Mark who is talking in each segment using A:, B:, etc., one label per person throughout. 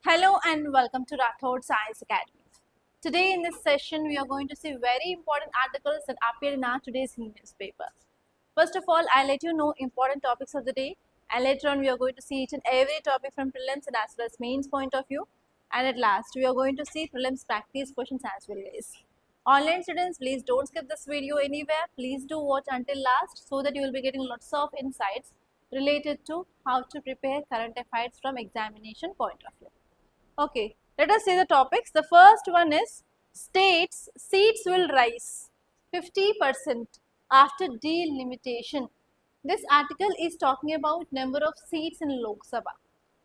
A: Hello and welcome to Rathod Science Academy. Today in this session, we are going to see very important articles that appear in our today's newspaper. First of all, I'll let you know important topics of the day, and later on we are going to see each and every topic from prelims and as well as mains point of view. And at last, we are going to see prelims practice questions as well, guys. Online students, please don't skip this video anywhere. Please do watch until last so that you will be getting lots of insights related to how to prepare current affairs from examination point of view. Okay, let us see the topics. The first one is states seats will rise 50% after delimitation. This article is talking about number of seats in Lok Sabha.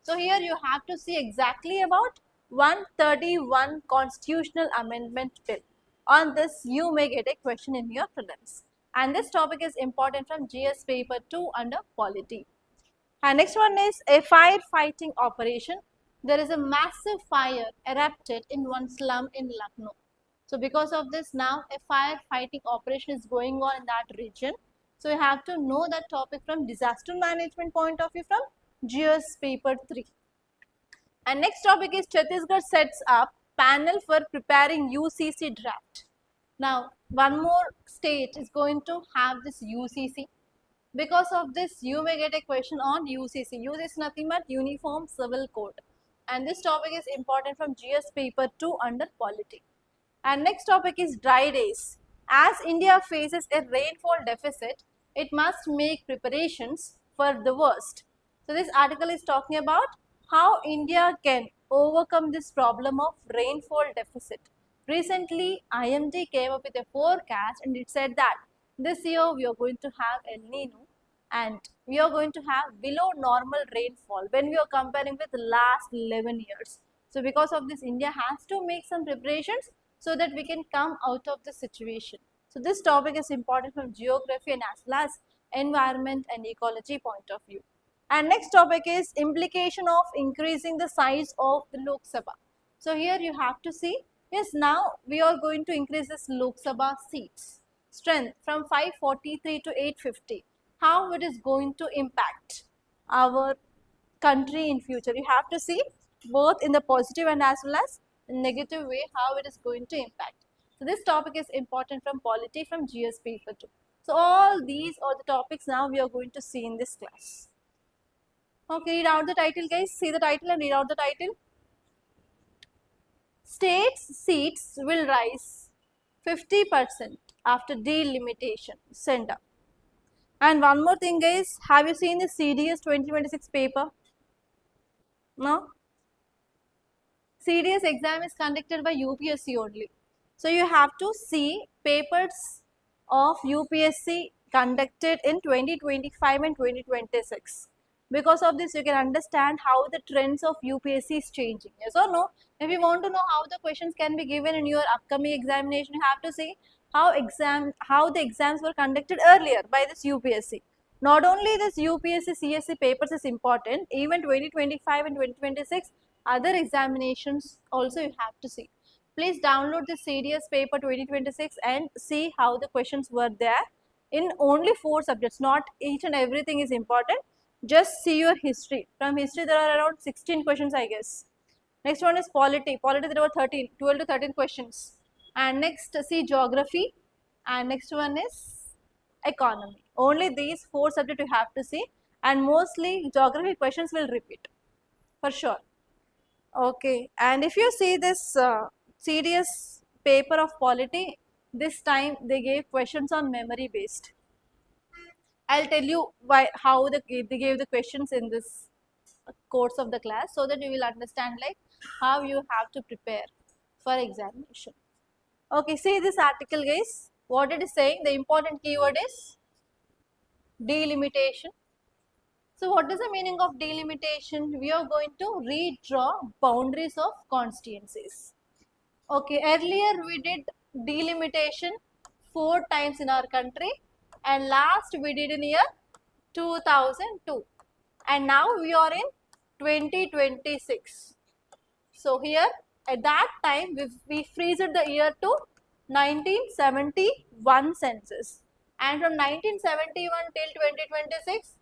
A: So here you have to see exactly about 131 constitutional amendment bill. On this you may get a question in your prelims. And this topic is important from GS paper 2 under polity. And next one is a firefighting operation. There is a massive fire erupted in one slum in Lucknow. So because of this, now a firefighting operation is going on in that region. So you have to know that topic from disaster management point of view from GS paper 3. And next topic is Chhattisgarh sets up panel for preparing UCC draft. Now one more state is going to have this UCC. Because of this, you may get a question on UCC. UCC is nothing but Uniform Civil Code. And this topic is important from GS paper 2 under polity. And next topic is dry days. As India faces a rainfall deficit, it must make preparations for the worst. So this article is talking about how India can overcome this problem of rainfall deficit. Recently, IMD came up with a forecast and it said that this year we are going to have El Nino and we are going to have below normal rainfall when we are comparing with the last 11 years. So because of this, India has to make some preparations so that we can come out of the situation. So this topic is important from geography and as well as environment and ecology point of view. And next topic is implication of increasing the size of the Lok Sabha. So here you have to see, yes, now we are going to increase this Lok Sabha seats strength from 543 to 850. How it is going to impact our country in future. You have to see both in the positive and as well as negative way how it is going to impact. So this topic is important from polity from GS paper 2. So all these are the topics now we are going to see in this class. Okay, read out the title, guys. See the title and read out the title. States seats will rise 50% after delimitation. Send up. And one more thing, guys, have you seen the CDS 2026 paper? No? CDS exam is conducted by UPSC only. So you have to see papers of UPSC conducted in 2025 and 2026. Because of this, you can understand how the trends of UPSC is changing. Yes or no? If you want to know how the questions can be given in your upcoming examination, you have to see how the exams were conducted earlier by this UPSC. Not only this UPSC CSC papers is important, even 2025 and 2026 other examinations also you have to see. Please download the CDS paper 2026 and see how the questions were there in only 4 subjects. Not each and everything is important. Just see your history. From history there are around 16 questions, I guess. Next one is polity. Polity there were 12 to 13 questions. And next see geography. And next one is economy. Only these 4 subjects you have to see. And mostly geography questions will repeat. For sure. Okay. And if you see this CDS paper of polity, this time they gave questions on memory based. I'll tell you how they gave the questions in this course of the class so that you will understand like how you have to prepare for examination. Okay, see this article, guys. What it is saying, the important keyword is delimitation. So what is the meaning of delimitation? We are going to redraw boundaries of constituencies. Okay, earlier we did delimitation 4 times in our country and last we did in year 2002 and now we are in 2026. So here at that time we freezed the year to 1971 census and from 1971 till 2026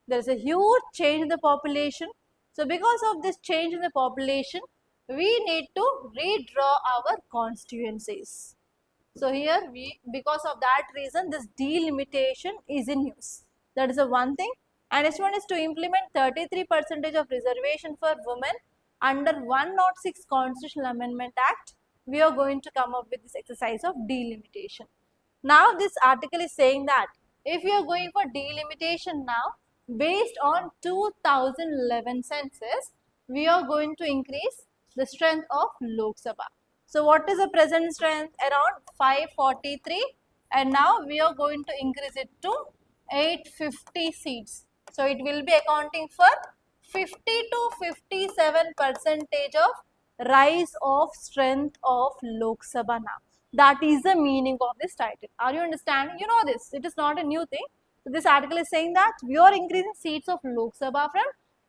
A: there is a huge change in the population So because of this change in the population, we need to redraw our constituencies. So here because of that reason, this delimitation is in use. That is the one thing. And next one is to implement 33% of reservation for women under 106 Constitutional Amendment Act. We are going to come up with this exercise of delimitation. Now this article is saying that if you are going for delimitation now, based on 2011 census, we are going to increase the strength of Lok Sabha. So what is the present strength? Around 543, and now we are going to increase it to 850 seats. So it will be accounting for 50 to 57% of rise of strength of Lok Sabha now. That is the meaning of this title. Are you understanding? You know this. It is not a new thing. So this article is saying that we are increasing seats of Lok Sabha from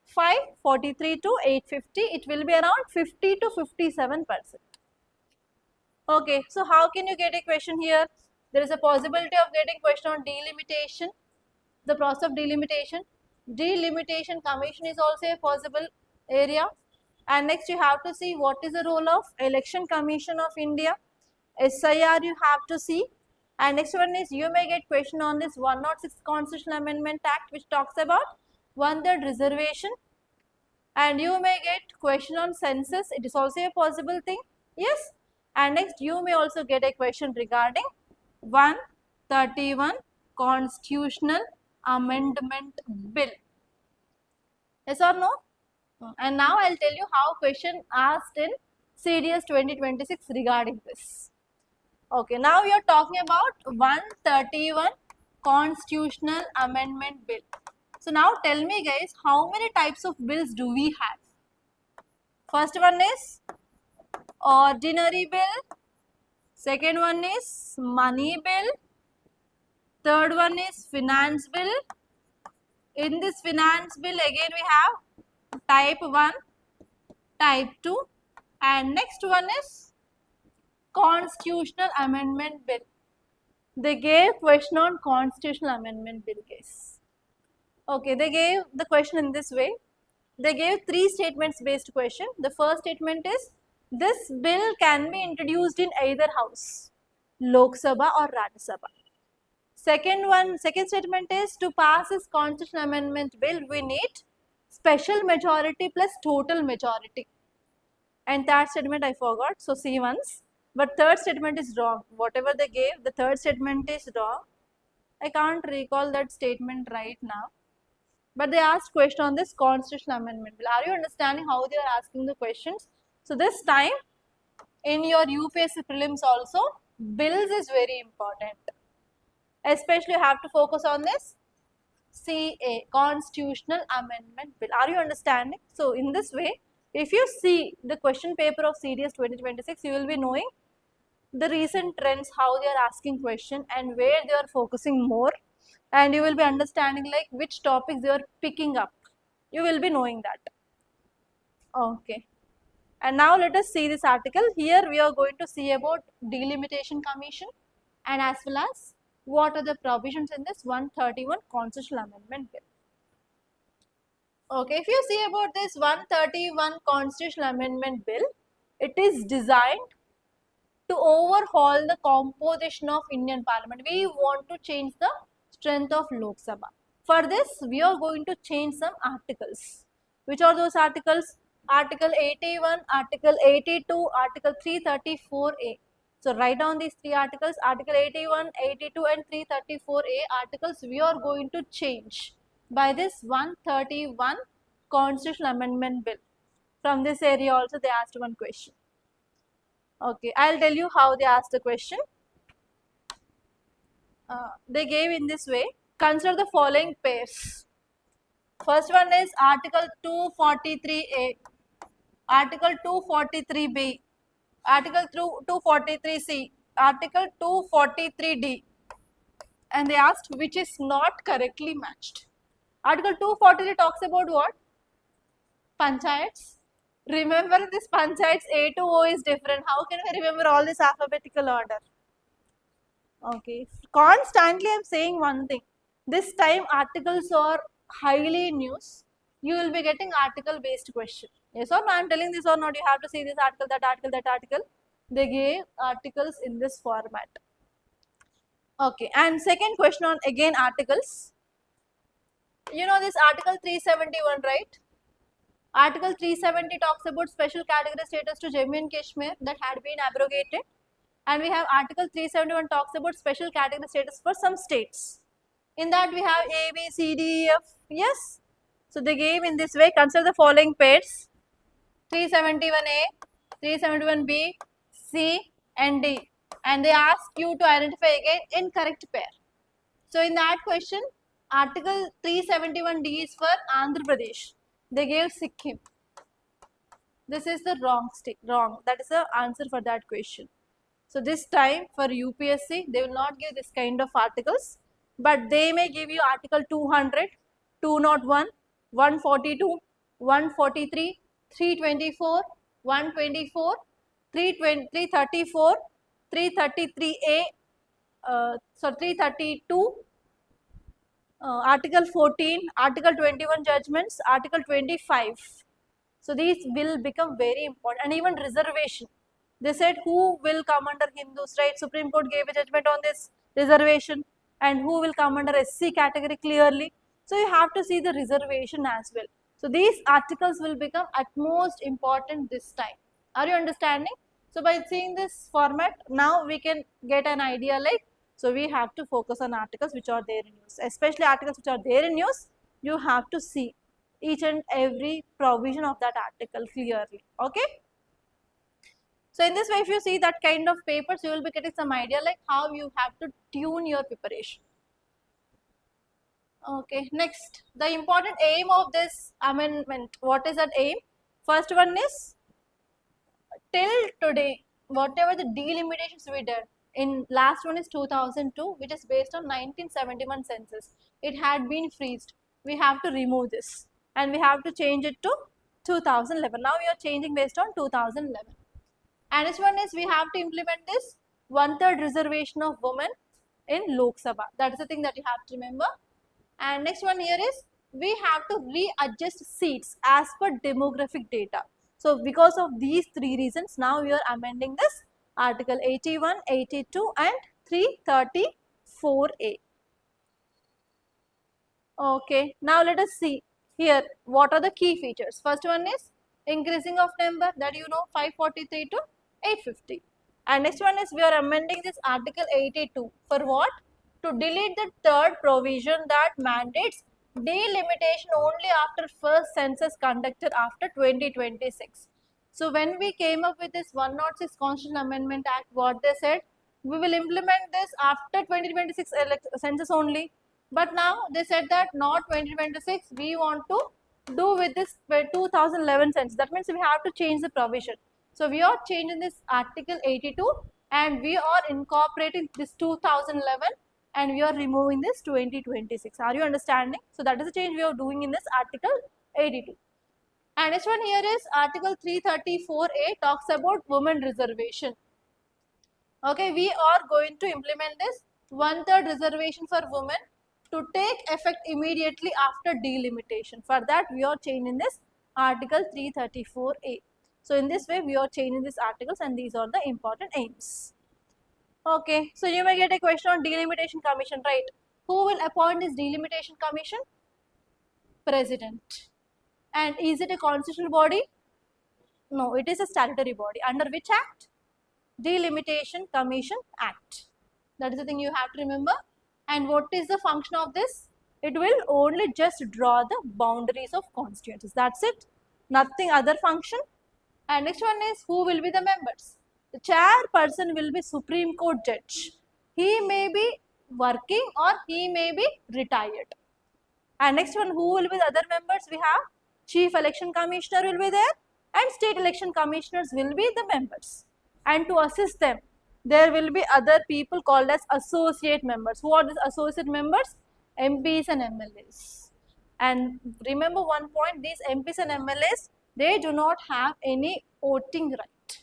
A: 543 to 850. It will be around 50 to 57%. Okay, so how can you get a question here? There is a possibility of getting question on delimitation, the process of delimitation. Delimitation commission is also a possible area. And next you have to see what is the role of Election Commission of India. SIR you have to see. And next one is you may get question on this 106 Constitutional Amendment Act, which talks about 1/3 reservation. And you may get question on census. It is also a possible thing. Yes. And next you may also get a question regarding 131 Constitutional Amendment Bill. Yes or no? And now I'll tell you how question asked in CDS 2026 regarding this. Okay, now we are talking about 131 Constitutional Amendment Bill. So now tell me guys, how many types of bills do we have? First one is ordinary bill, second one is money bill, third one is finance bill. In this finance bill again we have type 1, type 2, and next one is Constitutional Amendment Bill. They gave question on Constitutional Amendment Bill case. Okay, they gave the question in this way. They gave 3 statements based question. The first statement is, this bill can be introduced in either house, Lok Sabha or Rajya Sabha. Second statement is, to pass this Constitutional Amendment Bill, we need special majority plus total majority. And third statement I forgot, so see once. But third statement is wrong. Whatever they gave, the third statement is wrong. I can't recall that statement right now. But they asked question on this Constitutional Amendment Bill. Are you understanding how they are asking the questions? So this time in your UPSC prelims also, bills is very important. Especially you have to focus on this CA, Constitutional Amendment Bill. Are you understanding? So in this way, if you see the question paper of CDS 2026, you will be knowing the recent trends, how they are asking question and where they are focusing more, and you will be understanding like which topics they are picking up. You will be knowing that. Okay. And now let us see this article. Here we are going to see about Delimitation Commission and as well as what are the provisions in this 131 Constitutional Amendment Bill. Okay, if you see about this 131 Constitutional Amendment Bill, it is designed to overhaul the composition of Indian Parliament. We want to change the strength of Lok Sabha. For this, we are going to change some articles. Which are those articles? Article 81, Article 82, Article 334A. So write down these 3 articles, Article 81, 82 and 334A articles we are going to change by this 131 Constitutional Amendment Bill. From this area also they asked one question. Okay, I'll tell you how they asked the question. They gave in this way, consider the following pairs. First one is Article 243A, Article 243B, Article 243C, Article 243D, and they asked which is not correctly matched. Article 243 talks about what? Panchayats. Remember this panchayats A to O is different. How can we remember all this alphabetical order? Okay, constantly I am saying one thing. This time articles are highly in use. you will be getting article based question. Yes or no? I am telling this or not, you have to see this article, that article, that article. They gave articles in this format. Okay, and second question on again articles. You know this article 371, right? Article 370 talks about special category status to Jammu and Kashmir that had been abrogated. And we have article 371 talks about special category status for some states. In that we have A, B, C, D, E, F. Yes. So they gave in this way. Consider the following pairs: 371A, 371B, C and D. And they ask you to identify again incorrect pair. So in that question, article 371D is for Andhra Pradesh. They gave Sikkim. This is the wrong. That is the answer for that question. So this time for UPSC, they will not give this kind of articles, but they may give you article 200, 201, 142, 143, 324, 124, 334, 333A, 332, article 14, article 21 judgments, article 25. So these will become very important, and even reservation. They said who will come under Hindus, right? Supreme Court gave a judgment on this reservation, and who will come under SC category clearly. So you have to see the reservation as well. So these articles will become at most important this time. Are you understanding? So by seeing this format, now we can get an idea like, so we have to focus on articles which are there in use, especially articles which are there in use. You have to see each and every provision of that article clearly. Okay. So in this way, if you see that kind of papers, you will be getting some idea like how you have to tune your preparation. Okay, next, the important aim of this amendment. What is that aim? First one is, till today, whatever the delimitations we did, in last one is 2002, which is based on 1971 census. It had been freezed. We have to remove this and we have to change it to 2011. Now we are changing based on 2011. And this one is, we have to implement this 1/3 reservation of women in Lok Sabha. That is the thing that you have to remember. And next one here is, we have to readjust seats as per demographic data. So because of these three reasons, now we are amending this article 81, 82 and 334A. Okay, now let us see here what are the key features. First one is increasing of number, that you know, 543 to 850. And next one is, we are amending this article 82 for what? To delete the third provision that mandates delimitation only after first census conducted after 2026. So when we came up with this 106 Constitutional Amendment Act, what they said, we will implement this after 2026 census only. But now they said that not 2026, we want to do with this 2011 census. That means we have to change the provision. So we are changing this article 82 and we are incorporating this 2011 and we are removing this 2026. Are you understanding? So that is the change we are doing in this article 82. And next one here is article 334A talks about women reservation. Okay, we are going to implement this 1/3 reservation for women to take effect immediately after delimitation. For that, we are changing this article 334A. So in this way, we are changing these articles and these are the important aims. Okay, so you may get a question on delimitation commission, right? Who will appoint this delimitation commission? President. And is it a constitutional body? No, it is a statutory body. Under which act? Delimitation Commission Act. That is the thing you have to remember. And what is the function of this? It will only just draw the boundaries of constituencies. That's it. Nothing other function. And next one is, who will be the members? The chairperson will be Supreme Court judge. He may be working or he may be retired. And next one, who will be the other members? We have Chief Election Commissioner will be there and State Election Commissioners will be the members. And to assist them, there will be other people called as associate members. Who are these associate members? MPs and MLAs. And remember one point, these MPs and MLAs, they do not have any voting right.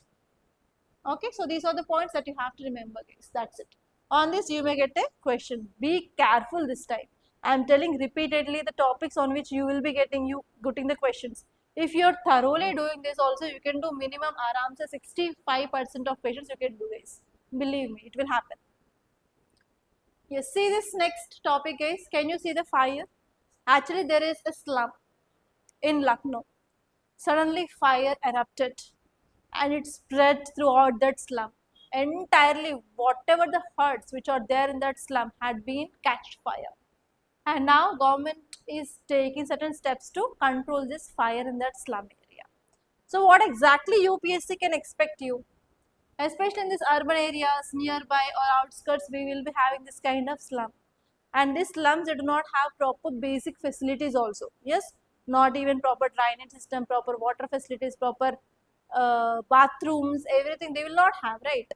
A: Okay, so these are the points that you have to remember, guys. That's it. On this, you may get a question. Be careful this time. I am telling repeatedly the topics on which you will be getting the questions. If you are thoroughly doing this also, you can do minimum aram se 65% of questions you can do this. Believe me, it will happen. Yes, see this next topic is, can you see the fire? Actually, there is a slum in Lucknow. Suddenly fire erupted and it spread throughout that slum. Entirely whatever the huts which are there in that slum had been catch fire. And now government is taking certain steps to control this fire in that slum area. So what exactly UPSC can expect you? Especially in these urban areas nearby or outskirts, we will be having this kind of slum. And these slums, they do not have proper basic facilities also. Yes, not even proper drainage system, proper water facilities, proper bathrooms, everything they will not have, right?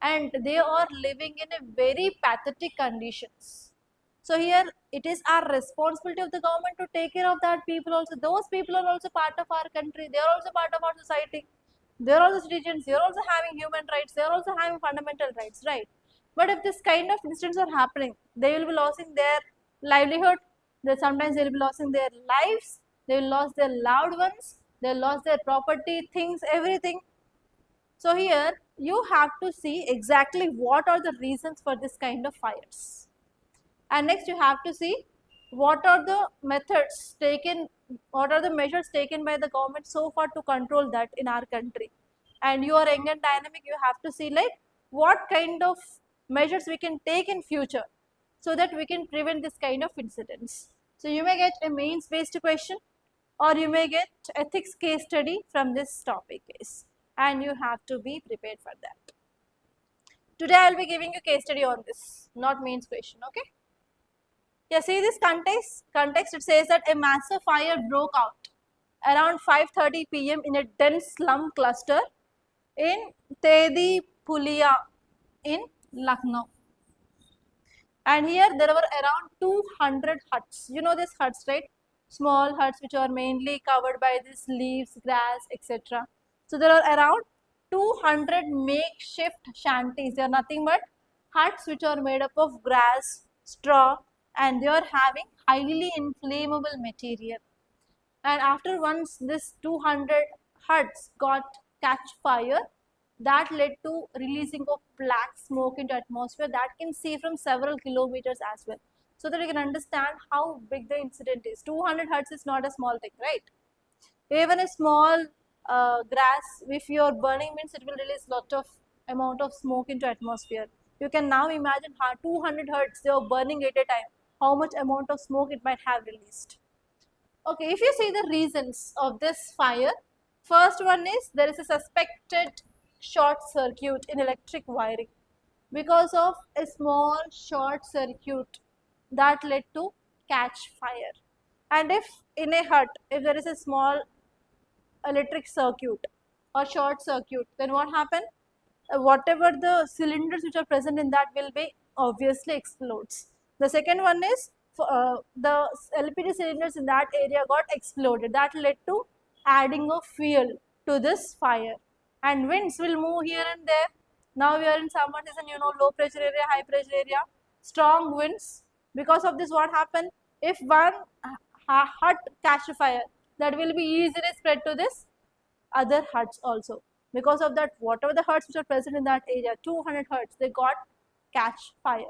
A: And they are living in a very pathetic conditions. So here it is our responsibility of the government to take care of that people also. Those people are also part of our country. They are also part of our society. They are also citizens. They are also having human rights. They are also having fundamental rights, right? But if this kind of incidents are happening, they will be losing their livelihood. They sometimes they will be losing their lives. They will lose their loved ones. They will lose their property, things, everything. So here you have to see exactly what are the reasons for this kind of fires. And next you have to see what are the methods taken, what are the measures taken by the government so far to control that in our country. And you are young and dynamic, you have to see like what kind of measures we can take in future so that we can prevent this kind of incidents. So you may get a mains based question or you may get ethics case study from this topic case, and you have to be prepared for that. Today I will be giving you case study on this, not mains question, okay? Yeah, see this context it says that a massive fire broke out around 5:30 p.m. in a dense slum cluster in Tedi Pulia in Lucknow. And here there were around 200 huts. You know these huts, right? Small huts which are mainly covered by these leaves, grass, etc. So there are around 200 makeshift shanties. They are nothing but huts which are made up of grass, straw, and they are having highly inflammable material. And after once this 200 huts got catch fire, that led to releasing of black smoke into atmosphere that can see from several kilometers as well. So that you can understand how big the incident is. 200 huts is not a small thing, right? Even a small grass, if you are burning means it will release lot of amount of smoke into atmosphere. You can now imagine how 200 hertz they are burning at a time, how much amount of smoke it might have released. Okay, if you see the reasons of this fire, first one is there is a suspected short circuit in electric wiring because of a small short circuit that led to catch fire. And if in a hut, if there is a small electric circuit or short circuit, then what happens? Whatever the cylinders which are present in that will be obviously explodes. The second one is the LPG cylinders in that area got exploded. That led to adding of fuel to this fire. And winds will move here and there. Now we are in summer season, you know, low pressure area, high pressure area, strong winds. Because of this, what happened? If one hut catch fire, that will be easily spread to this other huts also. Because of that, whatever the huts which are present in that area, 200 huts, they got catch fire.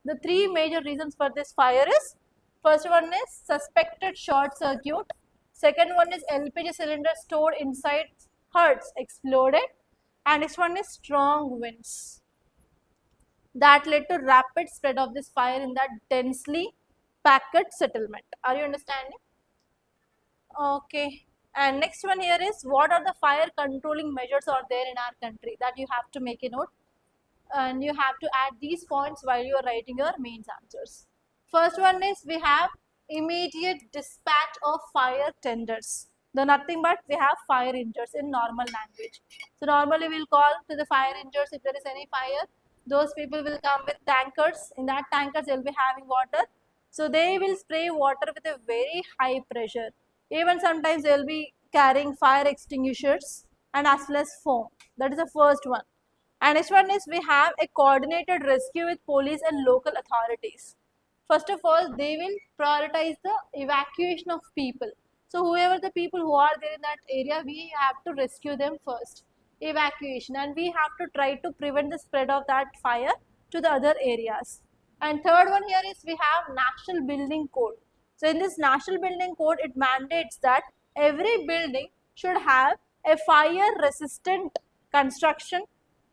A: The three major reasons for this fire is, first one is suspected short circuit, second one is LPG cylinder stored inside huts exploded, and next one is strong winds that led to rapid spread of this fire in that densely packed settlement. Are you understanding? Okay. And next one here is, what are the fire controlling measures are there in our country, that you have to make a note and you have to add these points while you are writing your mains answers. First one is, we have immediate dispatch of fire tenders. The nothing but we have fire engines in normal language. So normally we will call to the fire engines if there is any fire. Those people will come with tankers. In that tankers they will be having water. So they will spray water with a very high pressure. Even sometimes they will be carrying fire extinguishers and as well as foam. That is the first one. And next one is, we have a coordinated rescue with police and local authorities. First of all, they will prioritize the evacuation of people. So whoever the people who are there in that area, we have to rescue them first. Evacuation, and we have to try to prevent the spread of that fire to the other areas. And third one here is we have National Building Code. So in this National Building Code, it mandates that every building should have a fire resistant construction.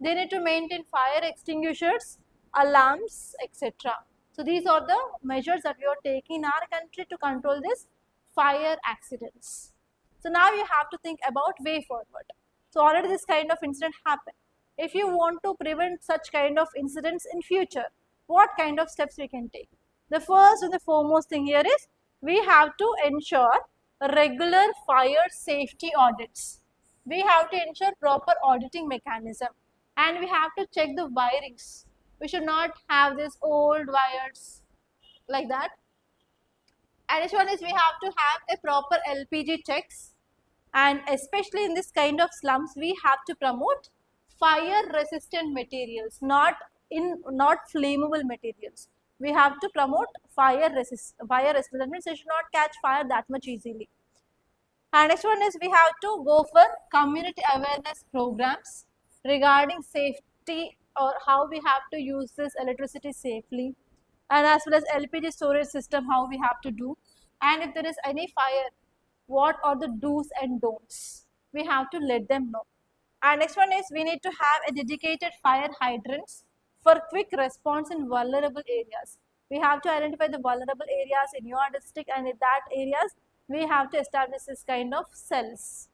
A: They need to maintain fire extinguishers, alarms, etc. So these are the measures that we are taking in our country to control this fire accidents. So now you have to think about way forward. So already this kind of incident happened. If you want to prevent such kind of incidents in future, what kind of steps we can take? The first and the foremost thing here is we have to ensure regular fire safety audits. We have to ensure proper auditing mechanism, and we have to check the wirings. We should not have these old wires like that. And each one is we have to have a proper LPG checks, and especially in this kind of slums we have to promote fire resistant materials, not flammable materials. We have to promote fire resistant. That means it should not catch fire that much easily. And next one is we have to go for community awareness programs regarding safety or how we have to use this electricity safely, and as well as LPG storage system, how we have to do, and if there is any fire, what are the do's and don'ts. We have to let them know. And next one is we need to have a dedicated fire hydrants for quick response in vulnerable areas. We have to identify the vulnerable areas in your district, and in that areas we have to establish this kind of cells.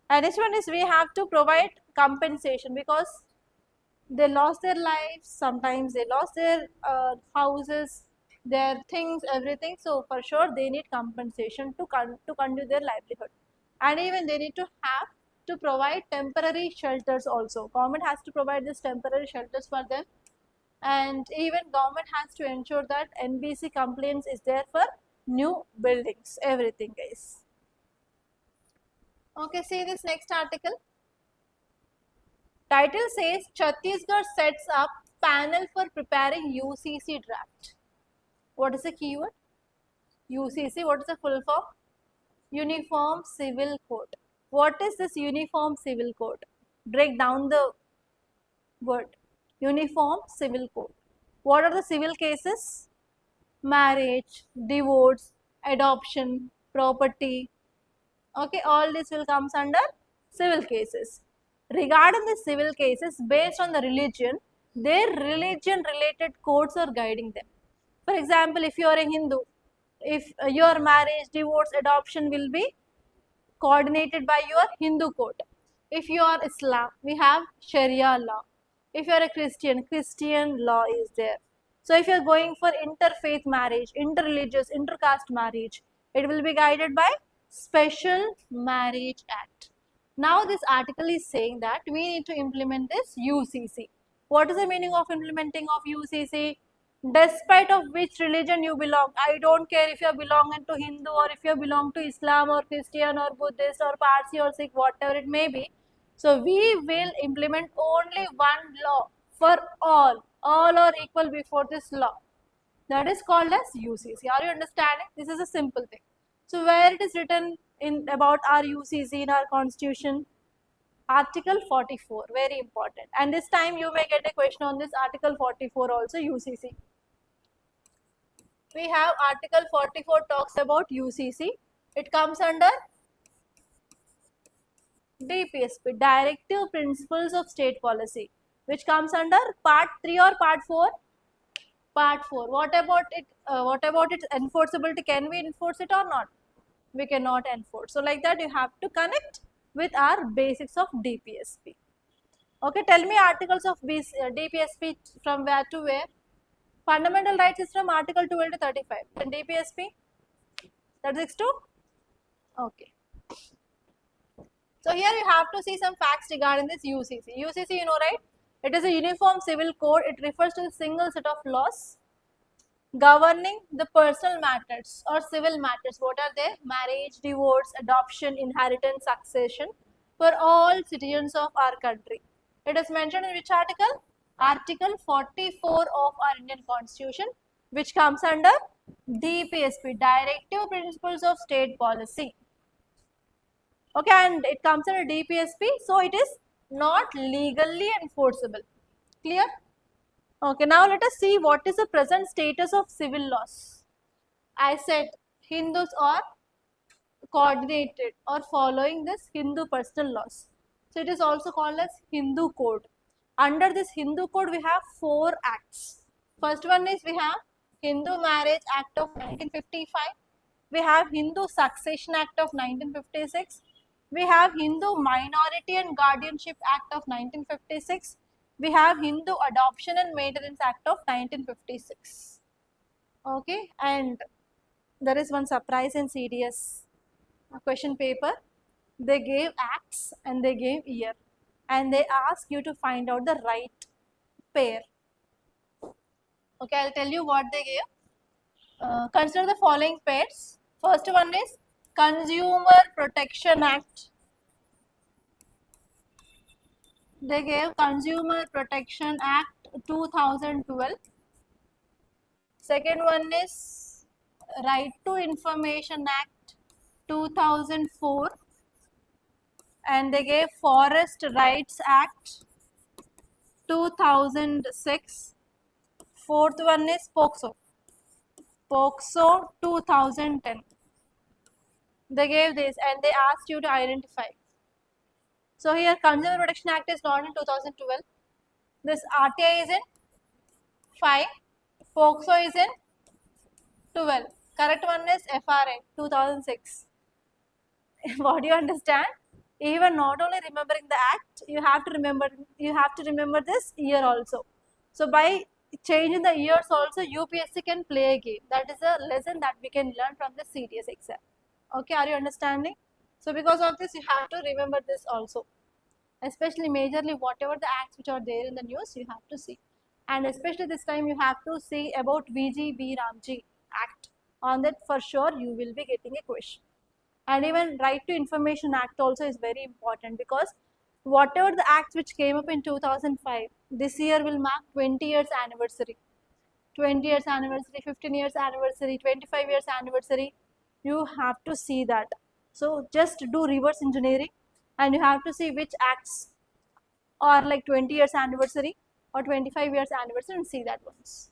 A: And next one is we have to provide compensation because they lost their lives, sometimes they lost their houses, their things, everything. So for sure they need compensation to continue their livelihood. And even they need to have to provide temporary shelters also. Government has to provide these temporary shelters for them, and even government has to ensure that NBC compliance is there for new buildings, everything guys. Okay, see this next article. Title says Chhattisgarh sets up panel for preparing UCC draft. What is the keyword? UCC, what is the full form? Uniform Civil Code. What is this Uniform Civil Code? Break down the word. Uniform Civil Code. What are the civil cases? Marriage, divorce, adoption, property. Okay, all this will comes under civil cases. Regarding the civil cases, based on the religion, their religion related codes are guiding them. For example, if you are a Hindu, if your marriage, divorce, adoption will be coordinated by your Hindu code. If you are Islam, we have Sharia law. If you are a Christian, Christian law is there. So if you are going for interfaith marriage, interreligious, intercaste marriage, it will be guided by Special Marriage Act. Now this article is saying that we need to implement this UCC. What is the meaning of implementing of UCC? Despite of which religion you belong, I don't care if you belong to Hindu or if you belong to Islam or Christian or Buddhist or Parsi or Sikh, whatever it may be. So we will implement only one law for all. All are equal before this law. That is called as UCC. Are you understanding? This is a simple thing. So where it is written in about our UCC in our constitution? Article 44, very important. And this time you may get a question on this Article 44 also, UCC. We have Article 44 talks about UCC. It comes under DPSP, Directive Principles of State Policy, which comes under Part 3 or Part 4? Part 4. What about it? What about its enforceability? Can we enforce it or not? We cannot enforce. So like that you have to connect with our basics of DPSP. Okay, tell me articles of DPSP from where to where? Fundamental rights is from Article 12 to 35. And DPSP? 36 to? Okay. So here you have to see some facts regarding this UCC. UCC, you know, right? It is a Uniform Civil Code. It refers to a single set of laws governing the personal matters or civil matters. What are they? Marriage, divorce, adoption, inheritance, succession for all citizens of our country. It is mentioned in which article? Article 44 of our Indian Constitution. which comes under DPSP, Directive Principles of State Policy. Okay, and it comes under DPSP, so it is not legally enforceable. Clear? Okay, now let us see what is the present status of civil laws. I said Hindus are coordinated or following this Hindu personal laws. So it is also called as Hindu code. Under this Hindu code, we have 4 acts. First one is we have Hindu Marriage Act of 1955. We have Hindu Succession Act of 1956. We have Hindu Minority and Guardianship Act of 1956. We have Hindu Adoption and Maintenance Act of 1956. Okay, and there is one surprise in CDS question paper. They gave acts and they gave year, and they ask you to find out the right pair. Okay, I'll tell you what they gave. Consider the following pairs. First one is Consumer Protection Act. They gave Consumer Protection Act 2012. Second one is Right to Information Act 2004. And they gave Forest Rights Act 2006. Fourth one is POXO 2010. They gave this and they asked you to identify. So here Consumer Protection Act is not in 2012. This RTI is in 5. POXO is in 12. Correct one is FRA 2006. What do you understand? Even not only remembering the act, you have to remember this year also. So by changing the years also, UPSC can play a game. That is a lesson that we can learn from the CDS exam. Okay, are you understanding? So because of this, you have to remember this also. Especially majorly whatever the acts which are there in the news, you have to see. And especially this time you have to see about VGB Ramji Act. On that for sure you will be getting a question. And even Right to Information Act also is very important, because whatever the acts which came up in 2005, this year will mark 20 years anniversary. 20 years anniversary, 15 years anniversary, 25 years anniversary, you have to see that. So just do reverse engineering and you have to see which acts are like 20 years anniversary or 25 years anniversary and see that once.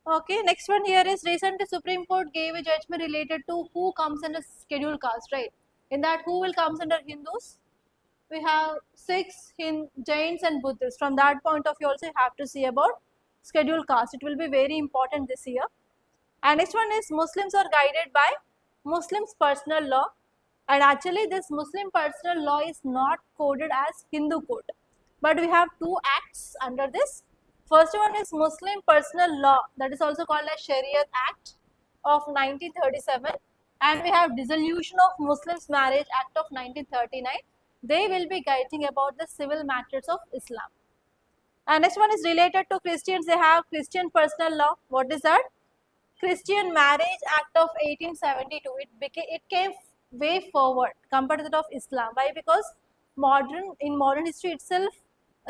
A: Okay, next one here is recently Supreme Court gave a judgment related to who comes under scheduled caste, right? In that, who will comes under Hindus? We have Sikhs, Jains and Buddhists. From that point of view also you have to see about scheduled caste. It will be very important this year. And next one is Muslims are guided by Muslims personal law. And actually this Muslim personal law is not coded as Hindu code. But we have 2 acts under this. First one is Muslim Personal Law, that is also called as Sharia Act of 1937, and we have Dissolution of Muslims Marriage Act of 1939. They will be guiding about the civil matters of Islam. And next one is related to Christians. They have Christian Personal Law. What is that? Christian Marriage Act of 1872. It came way forward compared to that of Islam. Why? Because in modern history itself,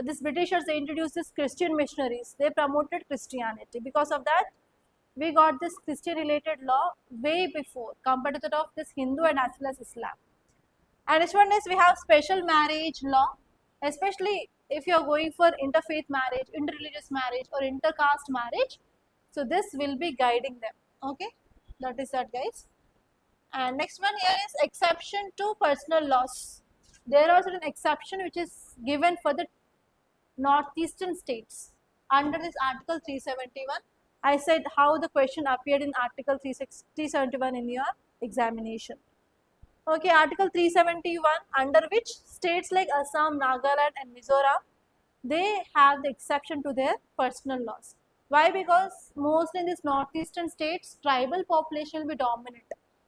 A: this Britishers, they introduced this Christian missionaries. They promoted Christianity. Because of that, we got this Christian related law way before compared to that of this Hindu and as well as Islam. And next one is we have special marriage law, especially if you are going for interfaith marriage, interreligious marriage or intercaste marriage. So this will be guiding them. Okay, that is that, guys. And next one here is exception to personal laws. There are certain exception which is given for the northeastern states under this Article 371. I said how the question appeared in Article 371 in your examination. Okay, Article 371, under which states like Assam, Nagaland and Mizoram, they have the exception to their personal laws. Why? Because mostly in these northeastern states, tribal population will be dominant,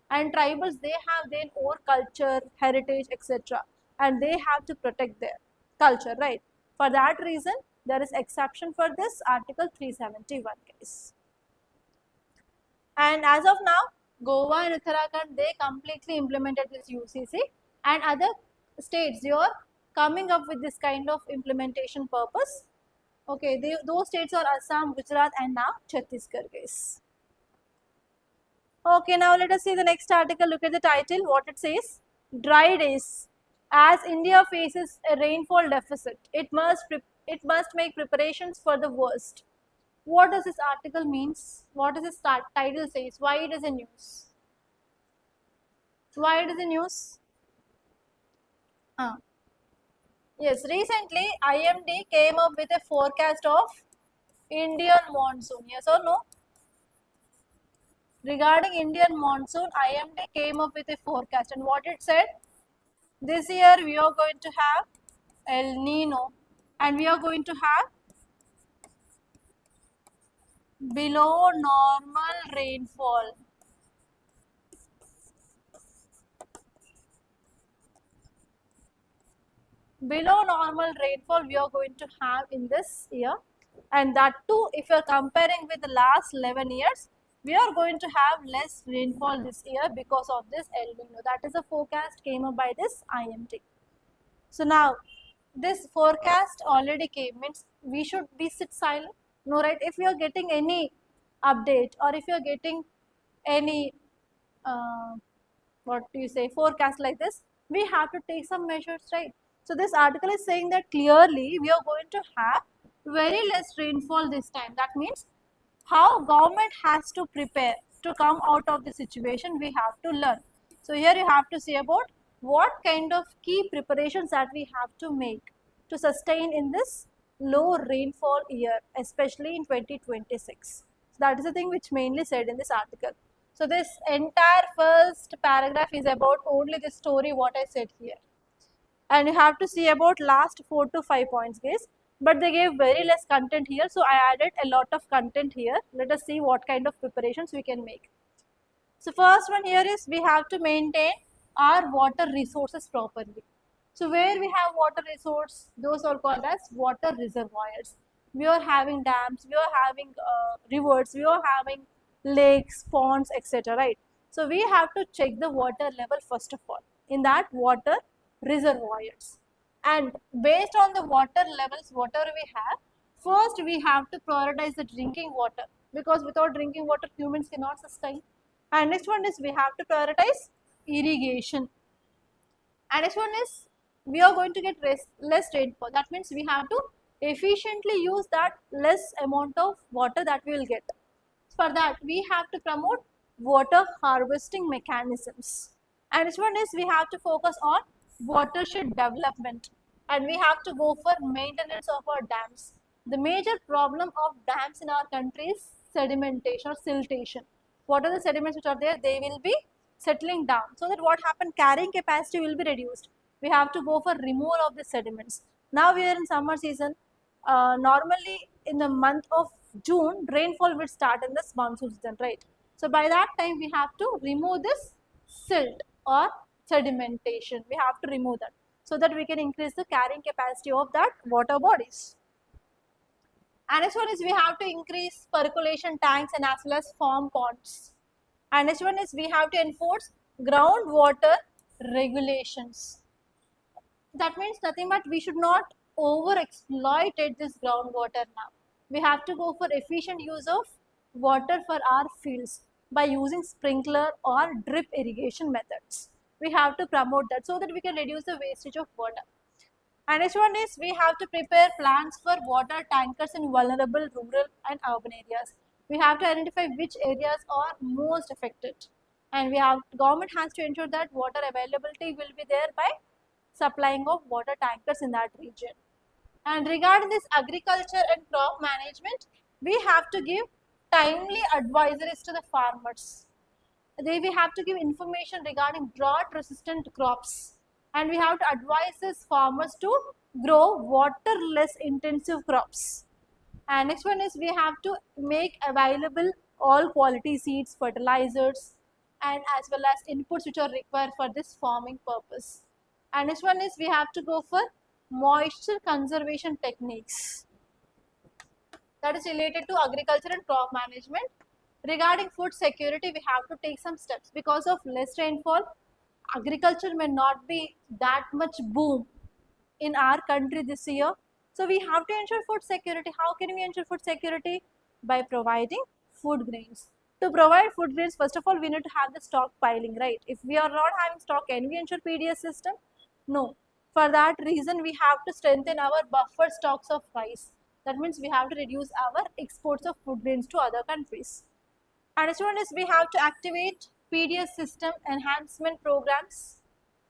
A: and tribals, they have their own culture, heritage, etc. and they have to protect their culture, right? For that reason, there is exception for this Article 371 case. And as of now, Goa and Uttarakhand, they completely implemented this UCC, and other states, they are coming up with this kind of implementation purpose. Okay, those states are Assam, Gujarat, and now Chhattisgarh, guys. Okay, now let us see the next article. Look at the title, what it says. Dry days. As India faces a rainfall deficit, it must make preparations for the worst. What does this article means? What does this title says? Why it is a news? Why it is a news? Yes, recently IMD came up with a forecast of Indian monsoon. Yes or no? Regarding Indian monsoon, IMD came up with a forecast, and what it said, this year we are going to have El Nino, and we are going to have below normal rainfall. Below normal rainfall we are going to have in this year, and that too, if you are comparing with the last 11 years, we are going to have less rainfall this year because of this El Nino. That is a forecast came up by this IMD. So now this forecast already came, means we should be sit silent? No, right? If you are getting any update, or if you are getting any uh, what do you say, forecast like this, we have to take some measures, right? So this article is saying that clearly we are going to have very less rainfall this time. That means how government has to prepare to come out of the situation, we have to learn. So here you have to see about what kind of key preparations that we have to make to sustain in this low rainfall year, especially in 2026. So that is the thing which mainly said in this article. So this entire first paragraph is about only the story what I said here, and you have to see about last 4 to 5 points, guys, but they gave very less content here, so I added a lot of content here. Let us see what kind of preparations we can make. So first one here is we have to maintain our water resources properly. So where we have water resource, those are called as water reservoirs. We are having dams, we are having rivers, we are having lakes, ponds, etc., right? So we have to check the water level first of all in that water reservoirs, and based on the water levels whatever we have, first we have to prioritize the drinking water, because without drinking water humans cannot sustain. And next one is we have to prioritize irrigation, and next one is we are going to get less rainfall. That means we have to efficiently use that less amount of water that we will get. For that we have to promote water harvesting mechanisms, and next one is we have to focus on watershed development, and we have to go for maintenance of our dams. The major problem of dams in our country is sedimentation or siltation. What are the sediments which are there? They will be settling down, so that what happened, carrying capacity will be reduced. We have to go for removal of the sediments. Now we are in summer season. Normally in the month of June rainfall will start in this monsoon season, right? So by that time we have to remove this silt or sedimentation. We have to remove that so that we can increase the carrying capacity of that water bodies. And next one is we have to increase percolation tanks and as well as farm ponds. And next one is we have to enforce groundwater regulations. That means nothing but we should not over exploit this groundwater now. We have to go for efficient use of water for our fields by using sprinkler or drip irrigation methods. We have to promote that so that we can reduce the wastage of water. And next one is we have to prepare plans for water tankers in vulnerable rural and urban areas. We have to identify which areas are most affected, and government has to ensure that water availability will be there by supplying of water tankers in that region. And regarding this agriculture and crop management, we have to give timely advisories to the farmers. We have to give information regarding drought resistant crops, and we have to advise these farmers to grow water less intensive crops. And next one is we have to make available all quality seeds, fertilizers, and as well as inputs which are required for this farming purpose. And next one is we have to go for moisture conservation techniques that is related to agriculture and crop management. Regarding food security, we have to take some steps. Because of less rainfall, agriculture may not be that much boom in our country this year. So So we have to ensure food security. How can we ensure food security? By providing food grains. To provide food grains, first of all, we need to have the stockpiling, right? If we are not having stock, can we ensure PDS system? No. For that reason, we have to strengthen our buffer stocks of rice. That means we have to reduce our exports of food grains to other countries. And next one is we have to activate PDS system enhancement programs,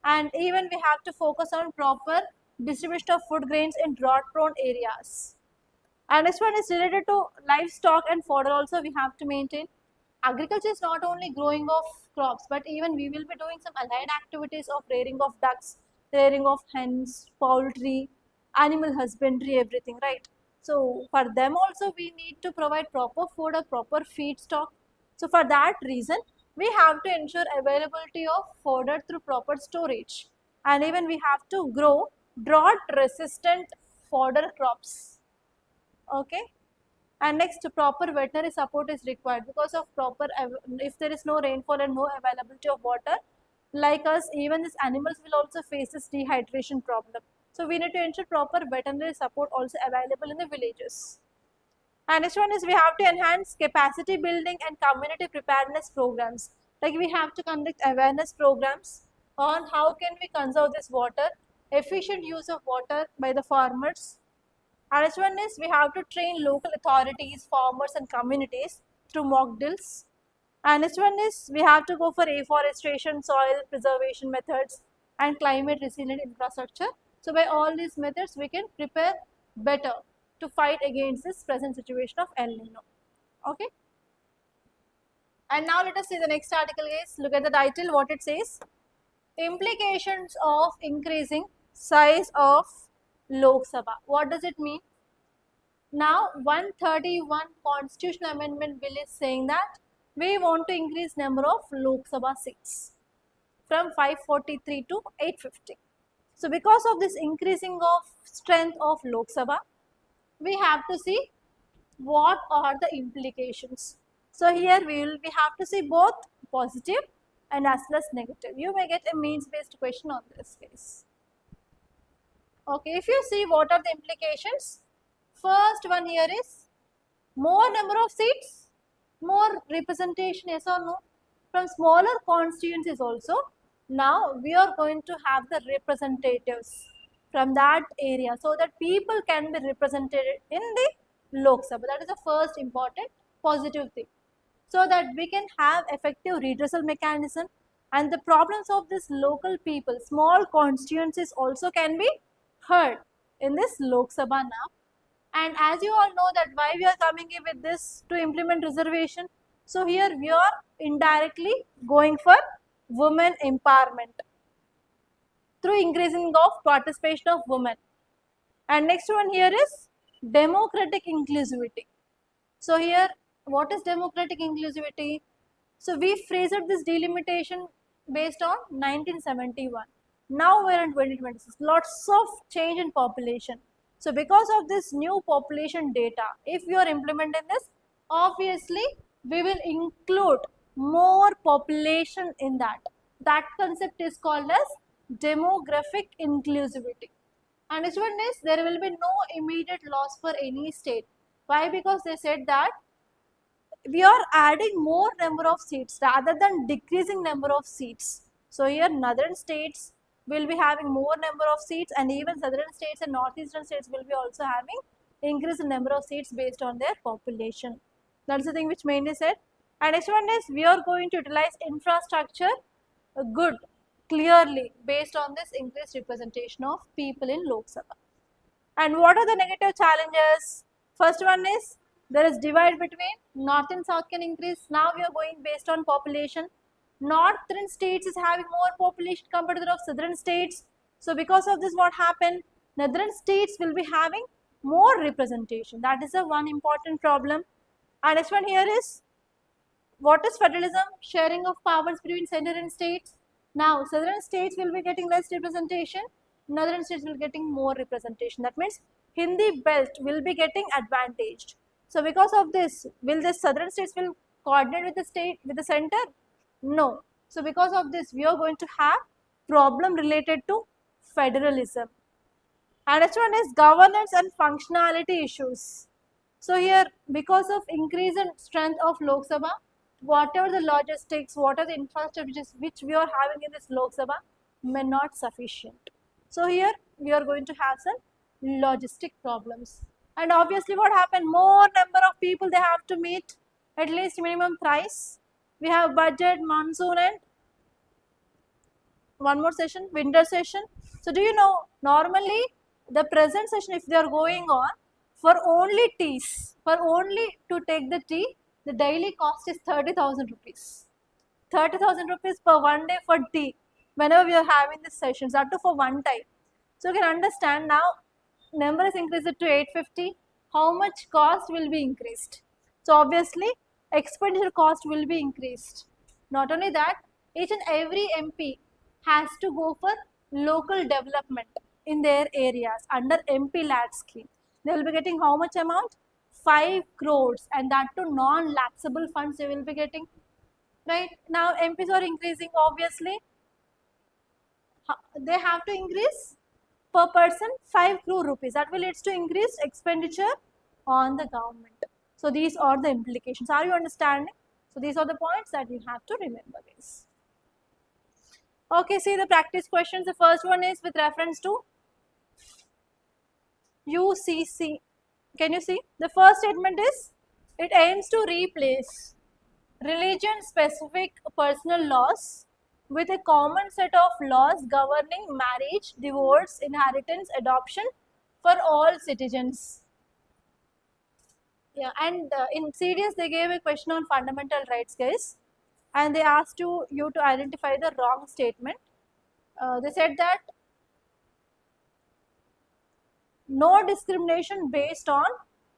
A: and even we have to focus on proper distribution of food grains in drought prone areas. And next one is related to livestock and fodder also we have to maintain. Agriculture is not only growing of crops, but even we will be doing some allied activities of rearing of ducks, rearing of hens, poultry, animal husbandry, everything, right? So for them also we need to provide proper food or proper feedstock. So for that reason, we have to ensure availability of fodder through proper storage. And even we have to grow drought resistant fodder crops. Okay. And next, proper veterinary support is required because of proper, if there is no rainfall and no availability of water, like us, even these animals will also face this dehydration problem. So we need to ensure proper veterinary support also available in the villages. And next one is we have to enhance capacity building and community preparedness programs. Like we have to conduct awareness programs on how can we conserve this water, efficient use of water by the farmers. And next one is we have to train local authorities, farmers and communities through mock drills. And next one is we have to go for afforestation, soil preservation methods and climate resilient infrastructure. So by all these methods we can prepare better to fight against this present situation of El Nino. Okay. And now let us see the next article guys. Look at the title, what it says. Implications of increasing size of Lok Sabha. What does it mean? Now 131 constitutional amendment bill is saying that we want to increase number of Lok Sabha seats from 543 to 850. So because of this increasing of strength of Lok Sabha, we have to see what are the implications. So here we have to see both positive and as well as negative. You may get a means based question on this case. Okay, if you see what are the implications, first one here is more number of seats, more representation, yes or no, from smaller constituencies also. Now we are going to have the representatives from that area so that people can be represented in the Lok Sabha. That is the first important positive thing. So that we can have effective redressal mechanism and the problems of this local people, small constituencies also can be heard in this Lok Sabha now. And as you all know that why we are coming in with this to implement reservation. So here we are indirectly going for women empowerment through increasing of participation of women. And next one here is democratic inclusivity. So here what is democratic inclusivity? So we phrased this delimitation based on 1971. Now we are in 2026. Lots of change in population. So because of this new population data, if we are implementing this, obviously we will include more population in that. That concept is called as demographic inclusivity. And this one is there will be no immediate loss for any state. Why? Because they said that we are adding more number of seats rather than decreasing number of seats. So here northern states will be having more number of seats and even southern states and northeastern states will be also having increased number of seats based on their population. That's the thing which mainly said. And next one is we are going to utilize infrastructure good clearly based on this increased representation of people in Lok Sabha. And what are the negative challenges? First one is there is divide between north and south can increase. Now we are going based on population. Northern states is having more population compared to the southern states. So because of this what happened? Northern states will be having more representation. That is a one important problem. And next one here is what is federalism? Sharing of powers between center and states. Now southern states will be getting less representation. Northern states will be getting more representation. That means Hindi belt will be getting advantaged. So because of this, will the southern states will coordinate with the state, with the center? No. So because of this, we are going to have problem related to federalism. And next one is governance and functionality issues. So here, because of increase in strength of Lok Sabha, whatever the logistics, what are the infrastructure which we are having in this Lok Sabha may not sufficient. So here we are going to have some logistic problems. And obviously what happened, more number of people they have to meet, at least minimum thrice. We have budget, monsoon and one more session, winter session. So do you know, normally the present session if they are going on, for only teas, for only to take the tea, the daily cost is 30,000 rupees. 30,000 rupees per one day for tea, whenever we are having these sessions, that too for one time. So you can understand now, number is increased to 850, how much cost will be increased? So obviously, expenditure cost will be increased. Not only that, each and every MP has to go for local development in their areas under MP LAD scheme. They will be getting how much amount? 5 crores, and that to non-lapsable funds they will be getting. Right now, MPs are increasing, obviously. They have to increase per person 5 crore rupees. That will lead to increased expenditure on the government. So these are the implications. Are you understanding? So these are the points that you have to remember, guys. Okay, see the practice questions. The first one is with reference to UCC. Can you see? The first statement is, it aims to replace religion-specific personal laws with a common set of laws governing marriage, divorce, inheritance, adoption for all citizens. Yeah, and in CDS they gave a question on fundamental rights, guys, and they asked you to identify the wrong statement. They said that no discrimination based on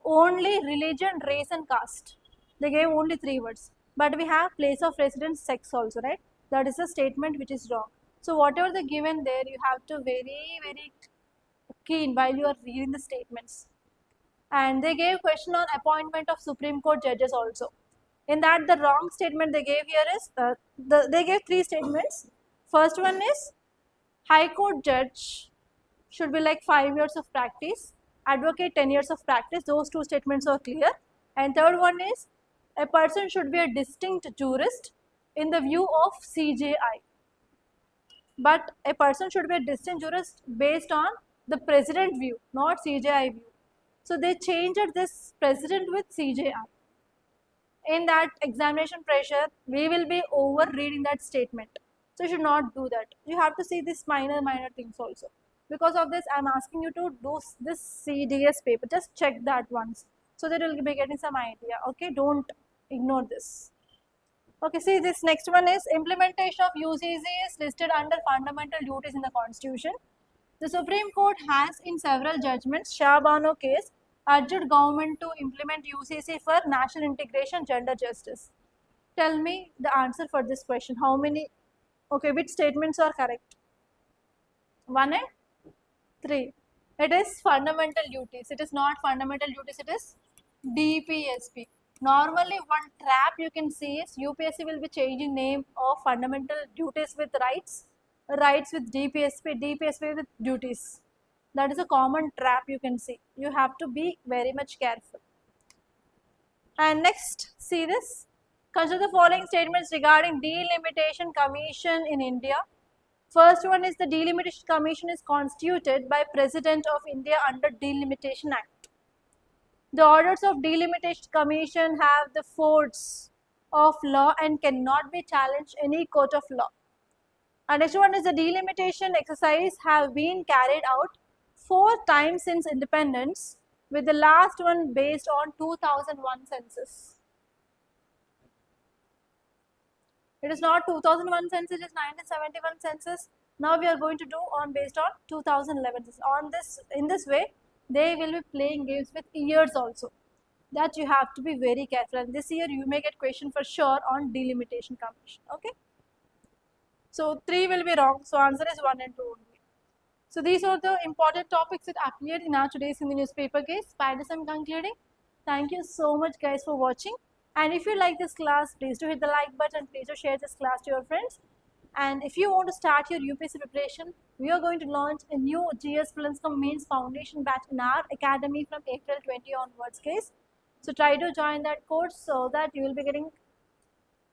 A: only religion, race and caste. They gave only 3 words. But we have place of residence, sex also, right? That is a statement which is wrong. So whatever they given there, you have to very keen while you are reading the statements. And they gave question on appointment of Supreme Court judges also. In that, the wrong statement they gave here is, they gave 3 statements. First one is, High Court judge should be like 5 years of practice, advocate 10 years of practice. Those 2 statements are clear. And third one is, a person should be a distinct jurist in the view of CJI. But a person should be a distinct jurist based on the president view, not CJI view. So they changed this president with CJI. In that examination pressure, we will be over reading that statement. So you should not do that. You have to see this minor things also. Because of this, I am asking you to do this CDS paper. Just check that once, so that you will be getting some idea. Okay, don't ignore this. Okay, see this next one is, implementation of UCC is listed under fundamental duties in the Constitution. The Supreme Court has in several judgments, Shah Bano case, urged government to implement UCC for national integration, gender justice. Tell me the answer for this question. How many? Okay, which statements are correct? 1 and 3. It is fundamental duties. It is not fundamental duties. It is DPSP. Normally, one trap you can see is UPSC will be changing name of fundamental duties with rights, rights with DPSP, DPSP with duties. That is a common trap you can see. You have to be very much careful. And next, see this. Consider the following statements regarding Delimitation Commission in India. First one is, the Delimitation Commission is constituted by President of India under Delimitation Act. The orders of Delimitation Commission have the force of law and cannot be challenged any court of law. And next one is, the delimitation exercise have been carried out 4 times since independence, with the last one based on 2001 census. It is not 2001 census, it is 1971 census. Now we are going to do on based on 2011 census. On this, in this way, they will be playing games with years also. That you have to be very careful. And this year you may get question for sure on Delimitation Commission. Okay. So 3 will be wrong. So answer is 1 and 2 only. So these are the important topics that appeared in our today's Hindi newspaper case. By this I am concluding. Thank you so much guys for watching. And if you like this class, please do hit the like button. Please do share this class to your friends. And if you want to start your UPSC preparation, we are going to launch a new GS Prelims cum Mains Foundation batch in our academy from April 20 onwards, guys. So try to join that course so that you will be getting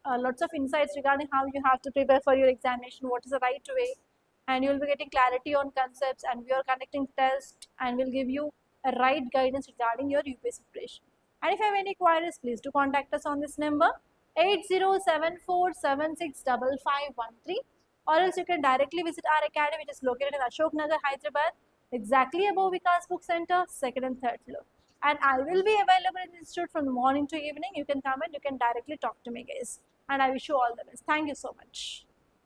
A: lots of insights regarding how you have to prepare for your examination, what is the right way, and you will be getting clarity on concepts, and we are conducting tests and will give you a right guidance regarding your UPSC preparation. And if you have any queries, please do contact us on this number 8074765513, or else you can directly visit our academy, which is located in Ashok Nagar, Hyderabad, exactly above Vikas Book Center, second and third floor. And I will be available in the institute from the morning to evening. You can come and you can directly talk to me, guys. And I wish you all the best. Thank you so much.